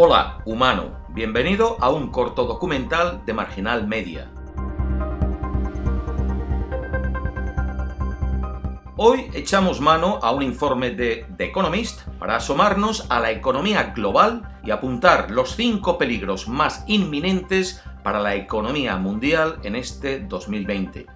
Hola, humano, bienvenido a un corto documental de Marginal Media. Hoy echamos mano a un informe de The Economist para asomarnos a la economía global y apuntar los 5 peligros más inminentes para la economía mundial en este 2020.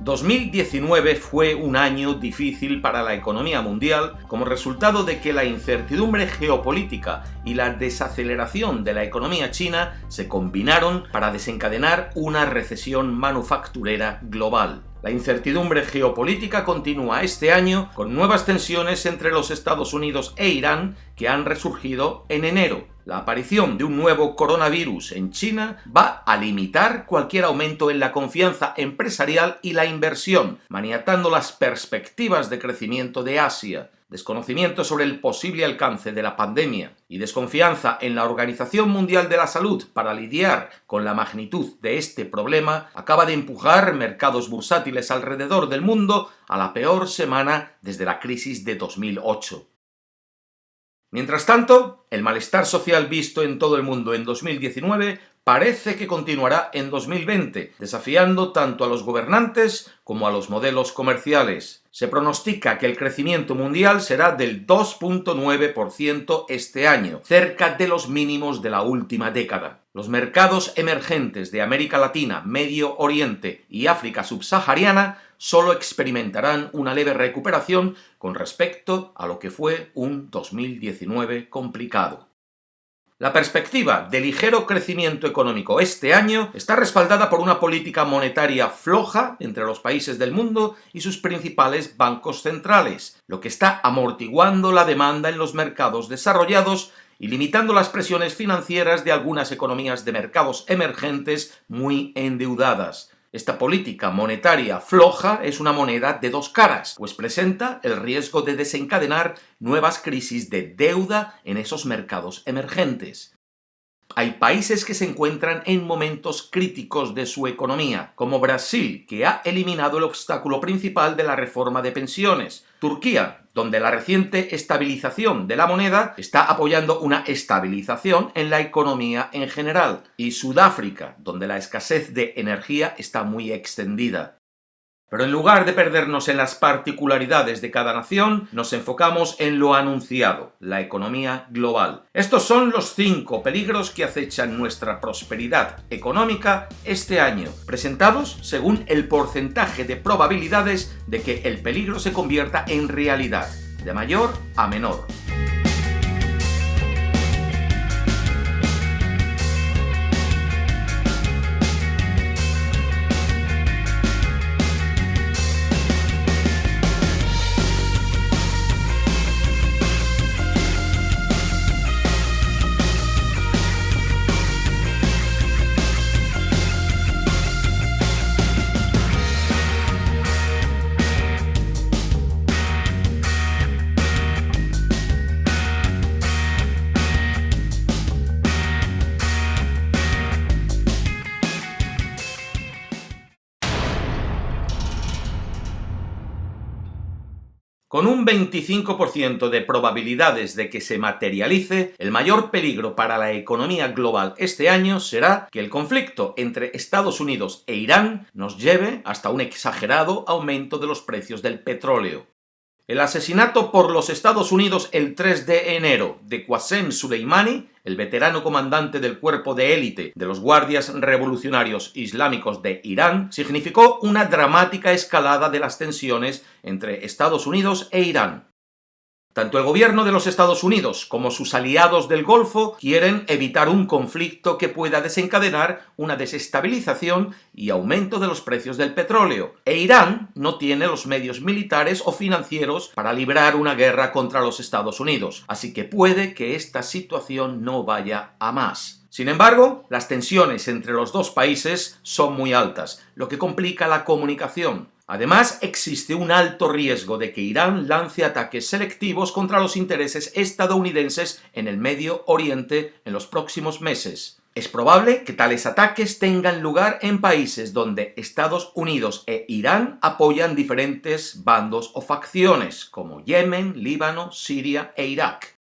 2019 fue un año difícil para la economía mundial como resultado de que la incertidumbre geopolítica y la desaceleración de la economía china se combinaron para desencadenar una recesión manufacturera global. La incertidumbre geopolítica continúa este año con nuevas tensiones entre los Estados Unidos e Irán que han resurgido en enero. La aparición de un nuevo coronavirus en China va a limitar cualquier aumento en la confianza empresarial y la inversión, maniatando las perspectivas de crecimiento de Asia. Desconocimiento sobre el posible alcance de la pandemia y desconfianza en la Organización Mundial de la Salud para lidiar con la magnitud de este problema acaba de empujar mercados bursátiles alrededor del mundo a la peor semana desde la crisis de 2008. Mientras tanto, el malestar social visto en todo el mundo en 2019 parece que continuará en 2020, desafiando tanto a los gobernantes como a los modelos comerciales. Se pronostica que el crecimiento mundial será del 2,9% este año, cerca de los mínimos de la última década. Los mercados emergentes de América Latina, Medio Oriente y África subsahariana solo experimentarán una leve recuperación con respecto a lo que fue un 2019 complicado. La perspectiva de ligero crecimiento económico este año está respaldada por una política monetaria floja entre los países del mundo y sus principales bancos centrales, lo que está amortiguando la demanda en los mercados desarrollados y limitando las presiones financieras de algunas economías de mercados emergentes muy endeudadas. Esta política monetaria floja es una moneda de dos caras, pues presenta el riesgo de desencadenar nuevas crisis de deuda en esos mercados emergentes. Hay países que se encuentran en momentos críticos de su economía, como Brasil, que ha eliminado el obstáculo principal de la reforma de pensiones, Turquía, donde la reciente estabilización de la moneda está apoyando una estabilización en la economía en general, y Sudáfrica, donde la escasez de energía está muy extendida. Pero en lugar de perdernos en las particularidades de cada nación, nos enfocamos en lo anunciado, la economía global. Estos son los 5 peligros que acechan nuestra prosperidad económica este año, presentados según el porcentaje de probabilidades de que el peligro se convierta en realidad, de mayor a menor. Con un 25% de probabilidades de que se materialice, el mayor peligro para la economía global este año será que el conflicto entre Estados Unidos e Irán nos lleve hasta un exagerado aumento de los precios del petróleo. El asesinato por los Estados Unidos el 3 de enero de Qasem Soleimani, el veterano comandante del cuerpo de élite de los guardias revolucionarios islámicos de Irán, significó una dramática escalada de las tensiones entre Estados Unidos e Irán. Tanto el gobierno de los Estados Unidos como sus aliados del Golfo quieren evitar un conflicto que pueda desencadenar una desestabilización y aumento de los precios del petróleo, e Irán no tiene los medios militares o financieros para librar una guerra contra los Estados Unidos, así que puede que esta situación no vaya a más. Sin embargo, las tensiones entre los dos países son muy altas, lo que complica la comunicación. Además, existe un alto riesgo de que Irán lance ataques selectivos contra los intereses estadounidenses en el Medio Oriente en los próximos meses. Es probable que tales ataques tengan lugar en países donde Estados Unidos e Irán apoyan diferentes bandos o facciones, como Yemen, Líbano, Siria e Irak.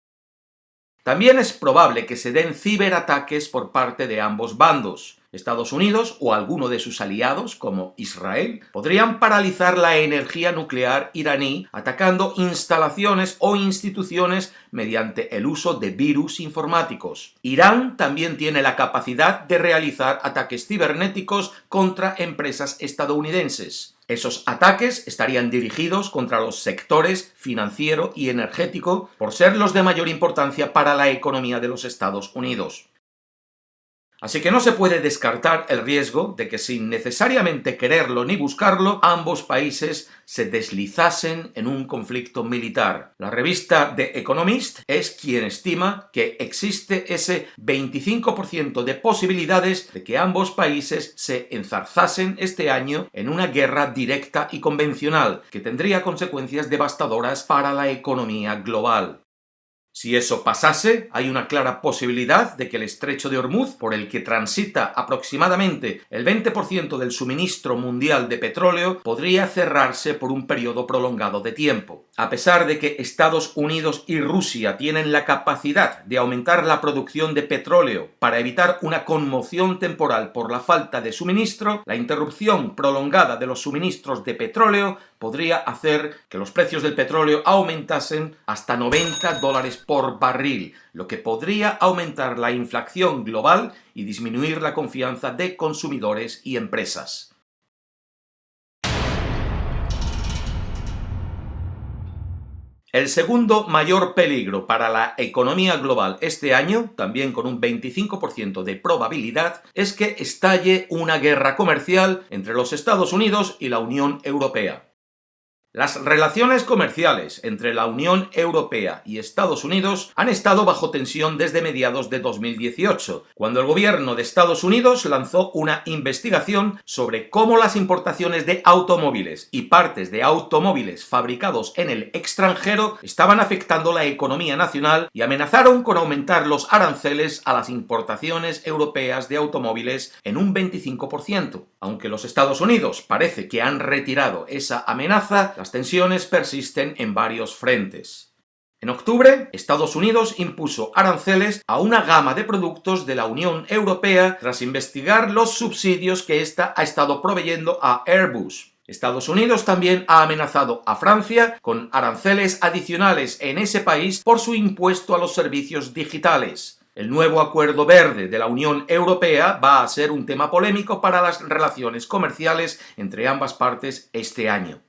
También es probable que se den ciberataques por parte de ambos bandos. Estados Unidos o alguno de sus aliados, como Israel, podrían paralizar la energía nuclear iraní atacando instalaciones o instituciones mediante el uso de virus informáticos. Irán también tiene la capacidad de realizar ataques cibernéticos contra empresas estadounidenses. Esos ataques estarían dirigidos contra los sectores financiero y energético por ser los de mayor importancia para la economía de los Estados Unidos. Así que no se puede descartar el riesgo de que sin necesariamente quererlo ni buscarlo, ambos países se deslizasen en un conflicto militar. La revista The Economist es quien estima que existe ese 25% de posibilidades de que ambos países se enzarzasen este año en una guerra directa y convencional, que tendría consecuencias devastadoras para la economía global. Si eso pasase, hay una clara posibilidad de que el estrecho de Hormuz, por el que transita aproximadamente el 20% del suministro mundial de petróleo, podría cerrarse por un periodo prolongado de tiempo. A pesar de que Estados Unidos y Rusia tienen la capacidad de aumentar la producción de petróleo para evitar una conmoción temporal por la falta de suministro, la interrupción prolongada de los suministros de petróleo podría hacer que los precios del petróleo aumentasen hasta $90 por barril, lo que podría aumentar la inflación global y disminuir la confianza de consumidores y empresas. El segundo mayor peligro para la economía global este año, también con un 25% de probabilidad, es que estalle una guerra comercial entre los Estados Unidos y la Unión Europea. Las relaciones comerciales entre la Unión Europea y Estados Unidos han estado bajo tensión desde mediados de 2018, cuando el gobierno de Estados Unidos lanzó una investigación sobre cómo las importaciones de automóviles y partes de automóviles fabricados en el extranjero estaban afectando la economía nacional y amenazaron con aumentar los aranceles a las importaciones europeas de automóviles en un 25%. Aunque los Estados Unidos parece que han retirado esa amenaza, las tensiones persisten en varios frentes. En octubre, Estados Unidos impuso aranceles a una gama de productos de la Unión Europea tras investigar los subsidios que ésta ha estado proveyendo a Airbus. Estados Unidos también ha amenazado a Francia con aranceles adicionales en ese país por su impuesto a los servicios digitales. El nuevo Acuerdo Verde de la Unión Europea va a ser un tema polémico para las relaciones comerciales entre ambas partes este año.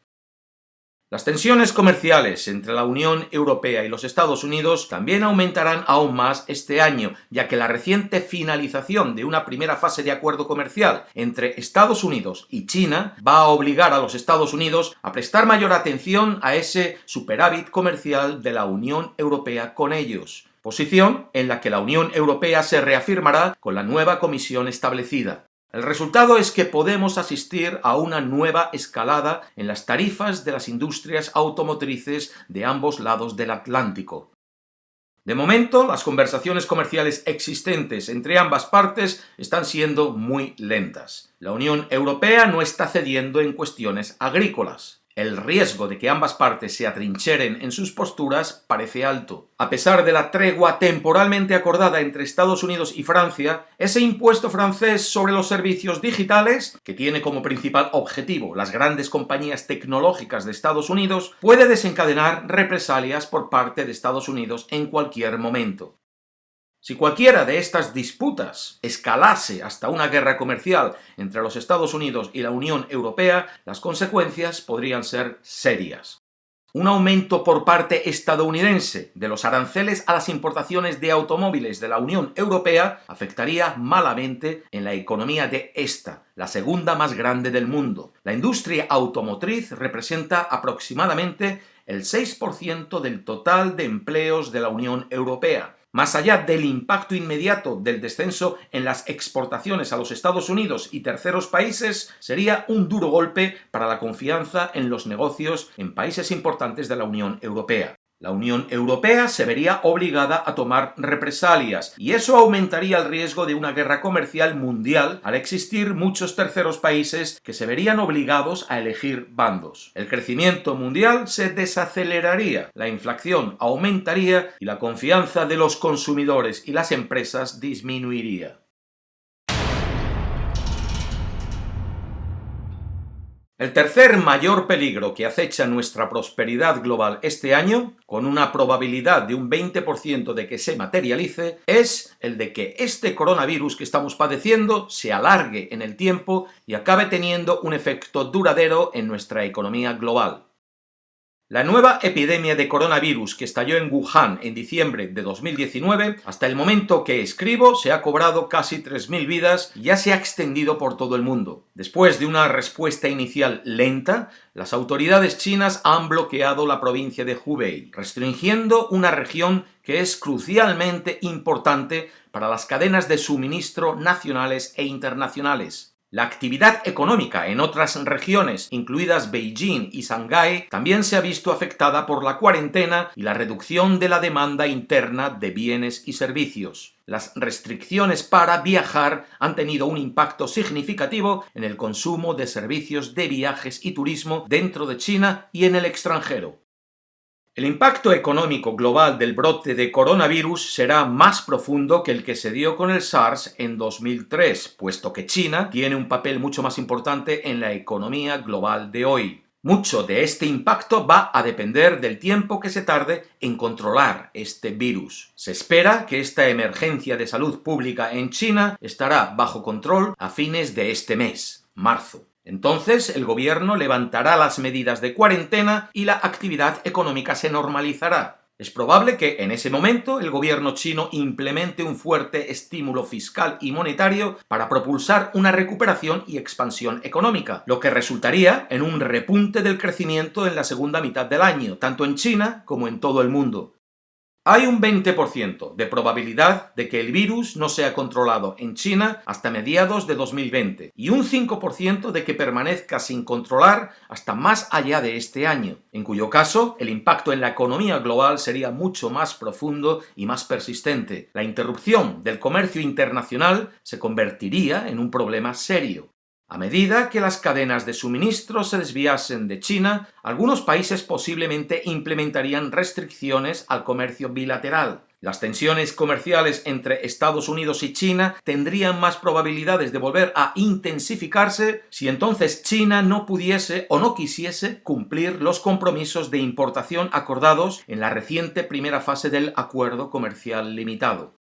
Las tensiones comerciales entre la Unión Europea y los Estados Unidos también aumentarán aún más este año, ya que la reciente finalización de una primera fase de acuerdo comercial entre Estados Unidos y China va a obligar a los Estados Unidos a prestar mayor atención a ese superávit comercial de la Unión Europea con ellos, posición en la que la Unión Europea se reafirmará con la nueva comisión establecida. El resultado es que podemos asistir a una nueva escalada en las tarifas de las industrias automotrices de ambos lados del Atlántico. De momento, las conversaciones comerciales existentes entre ambas partes están siendo muy lentas. La Unión Europea no está cediendo en cuestiones agrícolas. El riesgo de que ambas partes se atrincheren en sus posturas parece alto. A pesar de la tregua temporalmente acordada entre Estados Unidos y Francia, ese impuesto francés sobre los servicios digitales, que tiene como principal objetivo las grandes compañías tecnológicas de Estados Unidos, puede desencadenar represalias por parte de Estados Unidos en cualquier momento. Si cualquiera de estas disputas escalase hasta una guerra comercial entre los Estados Unidos y la Unión Europea, las consecuencias podrían ser serias. Un aumento por parte estadounidense de los aranceles a las importaciones de automóviles de la Unión Europea afectaría malamente en la economía de esta, la segunda más grande del mundo. La industria automotriz representa aproximadamente el 6% del total de empleos de la Unión Europea. Más allá del impacto inmediato del descenso en las exportaciones a los Estados Unidos y terceros países, sería un duro golpe para la confianza en los negocios en países importantes de la Unión Europea. La Unión Europea se vería obligada a tomar represalias, y eso aumentaría el riesgo de una guerra comercial mundial al existir muchos terceros países que se verían obligados a elegir bandos. El crecimiento mundial se desaceleraría, la inflación aumentaría y la confianza de los consumidores y las empresas disminuiría. El tercer mayor peligro que acecha nuestra prosperidad global este año, con una probabilidad de un 20% de que se materialice, es el de que este coronavirus que estamos padeciendo se alargue en el tiempo y acabe teniendo un efecto duradero en nuestra economía global. La nueva epidemia de coronavirus que estalló en Wuhan en diciembre de 2019, hasta el momento que escribo, se ha cobrado casi 3.000 vidas y ya se ha extendido por todo el mundo. Después de una respuesta inicial lenta, las autoridades chinas han bloqueado la provincia de Hubei, restringiendo una región que es crucialmente importante para las cadenas de suministro nacionales e internacionales. La actividad económica en otras regiones, incluidas Beijing y Shanghái, también se ha visto afectada por la cuarentena y la reducción de la demanda interna de bienes y servicios. Las restricciones para viajar han tenido un impacto significativo en el consumo de servicios de viajes y turismo dentro de China y en el extranjero. El impacto económico global del brote de coronavirus será más profundo que el que se dio con el SARS en 2003, puesto que China tiene un papel mucho más importante en la economía global de hoy. Mucho de este impacto va a depender del tiempo que se tarde en controlar este virus. Se espera que esta emergencia de salud pública en China estará bajo control a fines de este mes, marzo. Entonces, el gobierno levantará las medidas de cuarentena y la actividad económica se normalizará. Es probable que en ese momento el gobierno chino implemente un fuerte estímulo fiscal y monetario para propulsar una recuperación y expansión económica, lo que resultaría en un repunte del crecimiento en la segunda mitad del año, tanto en China como en todo el mundo. Hay un 20% de probabilidad de que el virus no sea controlado en China hasta mediados de 2020 y un 5% de que permanezca sin controlar hasta más allá de este año, en cuyo caso el impacto en la economía global sería mucho más profundo y más persistente. La interrupción del comercio internacional se convertiría en un problema serio. A medida que las cadenas de suministro se desviasen de China, algunos países posiblemente implementarían restricciones al comercio bilateral. Las tensiones comerciales entre Estados Unidos y China tendrían más probabilidades de volver a intensificarse si entonces China no pudiese o no quisiese cumplir los compromisos de importación acordados en la reciente primera fase del Acuerdo Comercial Limitado.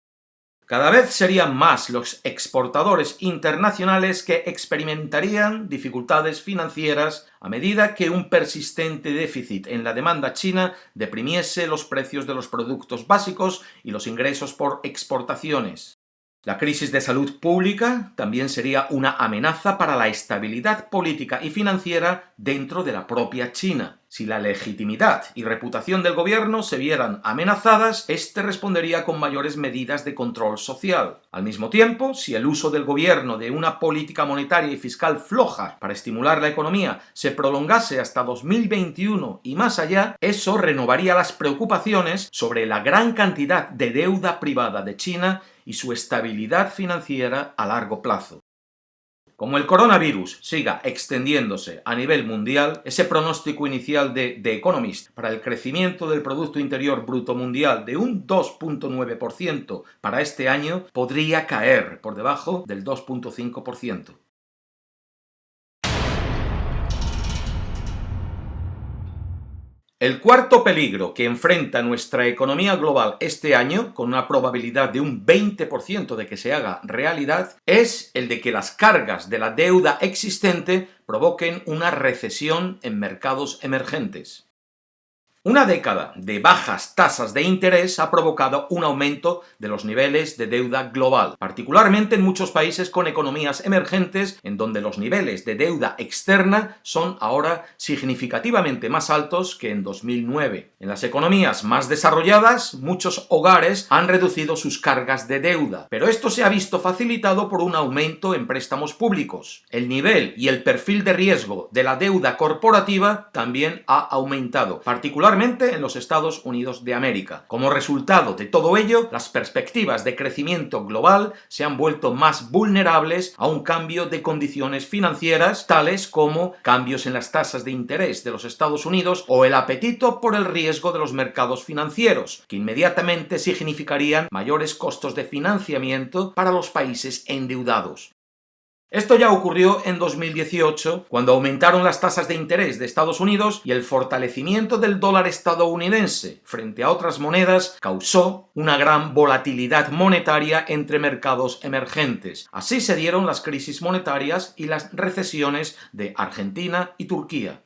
Cada vez serían más los exportadores internacionales que experimentarían dificultades financieras a medida que un persistente déficit en la demanda china deprimiese los precios de los productos básicos y los ingresos por exportaciones. La crisis de salud pública también sería una amenaza para la estabilidad política y financiera dentro de la propia China. Si la legitimidad y reputación del gobierno se vieran amenazadas, este respondería con mayores medidas de control social. Al mismo tiempo, si el uso del gobierno de una política monetaria y fiscal floja para estimular la economía se prolongase hasta 2021 y más allá, eso renovaría las preocupaciones sobre la gran cantidad de deuda privada de China y su estabilidad financiera a largo plazo. Como el coronavirus siga extendiéndose a nivel mundial, ese pronóstico inicial de The Economist para el crecimiento del Producto Interior Bruto Mundial de un 2,9% para este año podría caer por debajo del 2,5%. El cuarto peligro que enfrenta nuestra economía global este año, con una probabilidad de un 20% de que se haga realidad, es el de que las cargas de la deuda existente provoquen una recesión en mercados emergentes. Una década de bajas tasas de interés ha provocado un aumento de los niveles de deuda global, particularmente en muchos países con economías emergentes, en donde los niveles de deuda externa son ahora significativamente más altos que en 2009. En las economías más desarrolladas, muchos hogares han reducido sus cargas de deuda, pero esto se ha visto facilitado por un aumento en préstamos públicos. El nivel y el perfil de riesgo de la deuda corporativa también ha aumentado, particularmente particularmente en los Estados Unidos de América. Como resultado de todo ello, las perspectivas de crecimiento global se han vuelto más vulnerables a un cambio de condiciones financieras, tales como cambios en las tasas de interés de los Estados Unidos o el apetito por el riesgo de los mercados financieros, que inmediatamente significarían mayores costos de financiamiento para los países endeudados. Esto ya ocurrió en 2018, cuando aumentaron las tasas de interés de Estados Unidos y el fortalecimiento del dólar estadounidense frente a otras monedas causó una gran volatilidad monetaria entre mercados emergentes. Así se dieron las crisis monetarias y las recesiones de Argentina y Turquía.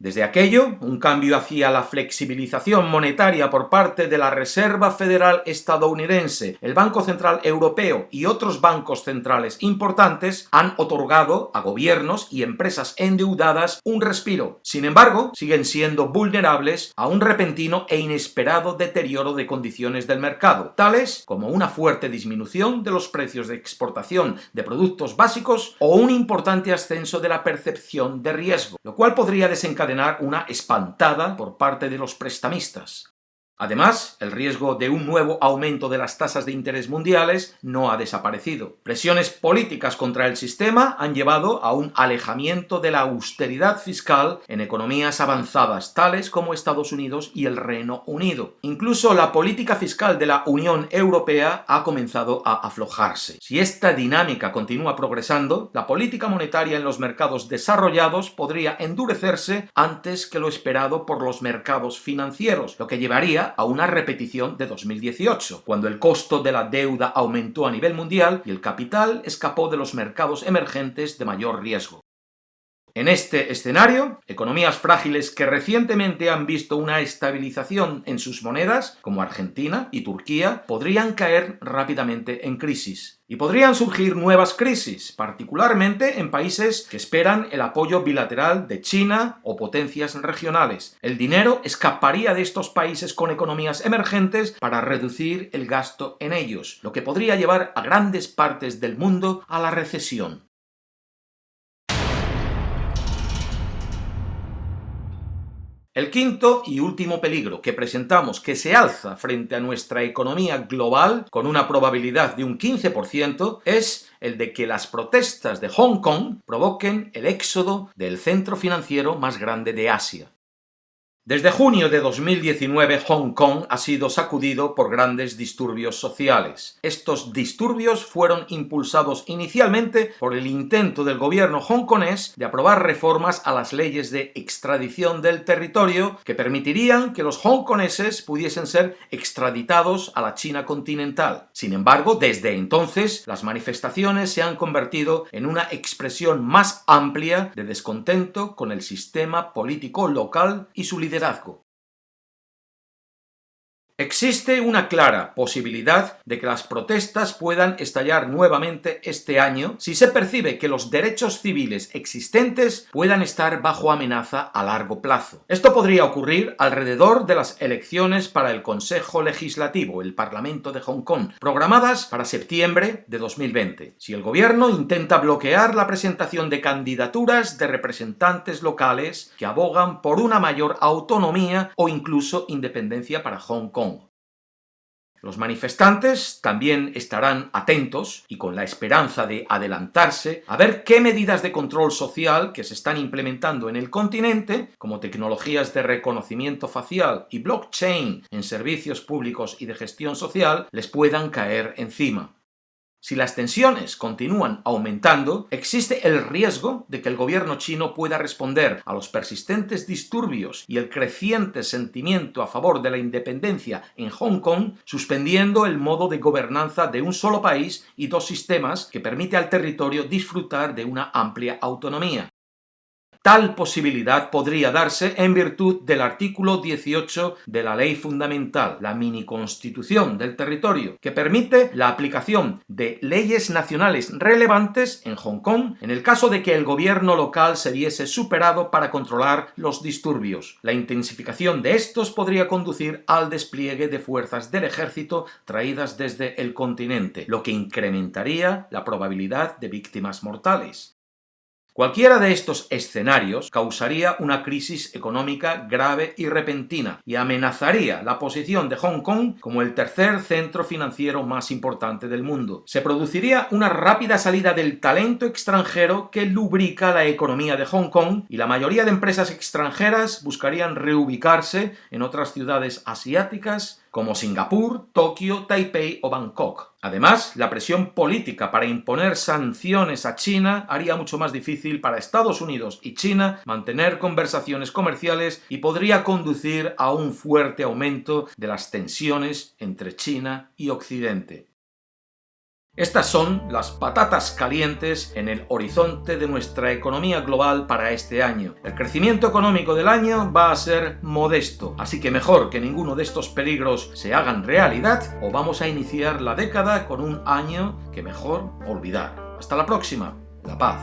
Desde aquello, un cambio hacia la flexibilización monetaria por parte de la Reserva Federal estadounidense, el Banco Central Europeo y otros bancos centrales importantes han otorgado a gobiernos y empresas endeudadas un respiro. Sin embargo, siguen siendo vulnerables a un repentino e inesperado deterioro de condiciones del mercado, tales como una fuerte disminución de los precios de exportación de productos básicos o un importante ascenso de la percepción de riesgo, lo cual podría desencadenar una espantada por parte de los prestamistas. Además, el riesgo de un nuevo aumento de las tasas de interés mundiales no ha desaparecido. Presiones políticas contra el sistema han llevado a un alejamiento de la austeridad fiscal en economías avanzadas, tales como Estados Unidos y el Reino Unido. Incluso la política fiscal de la Unión Europea ha comenzado a aflojarse. Si esta dinámica continúa progresando, la política monetaria en los mercados desarrollados podría endurecerse antes que lo esperado por los mercados financieros, lo que llevaría a una repetición de 2018, cuando el costo de la deuda aumentó a nivel mundial y el capital escapó de los mercados emergentes de mayor riesgo. En este escenario, economías frágiles que recientemente han visto una estabilización en sus monedas, como Argentina y Turquía, podrían caer rápidamente en crisis. Y podrían surgir nuevas crisis, particularmente en países que esperan el apoyo bilateral de China o potencias regionales. El dinero escaparía de estos países con economías emergentes para reducir el gasto en ellos, lo que podría llevar a grandes partes del mundo a la recesión. El quinto y último peligro que presentamos que se alza frente a nuestra economía global con una probabilidad de un 15% es el de que las protestas de Hong Kong provoquen el éxodo del centro financiero más grande de Asia. Desde junio de 2019, Hong Kong ha sido sacudido por grandes disturbios sociales. Estos disturbios fueron impulsados inicialmente por el intento del gobierno hongkonés de aprobar reformas a las leyes de extradición del territorio que permitirían que los hongkoneses pudiesen ser extraditados a la China continental. Sin embargo, desde entonces, las manifestaciones se han convertido en una expresión más amplia de descontento con el sistema político local y su liderazgo. Existe una clara posibilidad de que las protestas puedan estallar nuevamente este año si se percibe que los derechos civiles existentes puedan estar bajo amenaza a largo plazo. Esto podría ocurrir alrededor de las elecciones para el Consejo Legislativo, el Parlamento de Hong Kong, programadas para septiembre de 2020. Si el gobierno intenta bloquear la presentación de candidaturas de representantes locales que abogan por una mayor autonomía o incluso independencia para Hong Kong. Los manifestantes también estarán atentos y con la esperanza de adelantarse a ver qué medidas de control social que se están implementando en el continente, como tecnologías de reconocimiento facial y blockchain en servicios públicos y de gestión social, les puedan caer encima. Si las tensiones continúan aumentando, existe el riesgo de que el gobierno chino pueda responder a los persistentes disturbios y el creciente sentimiento a favor de la independencia en Hong Kong, suspendiendo el modo de gobernanza de un solo país y dos sistemas que permite al territorio disfrutar de una amplia autonomía. Tal posibilidad podría darse en virtud del artículo 18 de la Ley Fundamental, la mini-constitución del territorio, que permite la aplicación de leyes nacionales relevantes en Hong Kong en el caso de que el gobierno local se viese superado para controlar los disturbios. La intensificación de estos podría conducir al despliegue de fuerzas del ejército traídas desde el continente, lo que incrementaría la probabilidad de víctimas mortales. Cualquiera de estos escenarios causaría una crisis económica grave y repentina y amenazaría la posición de Hong Kong como el tercer centro financiero más importante del mundo. Se produciría una rápida salida del talento extranjero que lubrica la economía de Hong Kong y la mayoría de empresas extranjeras buscarían reubicarse en otras ciudades asiáticas como Singapur, Tokio, Taipei o Bangkok. Además, la presión política para imponer sanciones a China haría mucho más difícil para Estados Unidos y China mantener conversaciones comerciales y podría conducir a un fuerte aumento de las tensiones entre China y Occidente. Estas son las patatas calientes en el horizonte de nuestra economía global para este año. El crecimiento económico del año va a ser modesto, así que mejor que ninguno de estos peligros se hagan realidad o vamos a iniciar la década con un año que mejor olvidar. Hasta la próxima. La paz.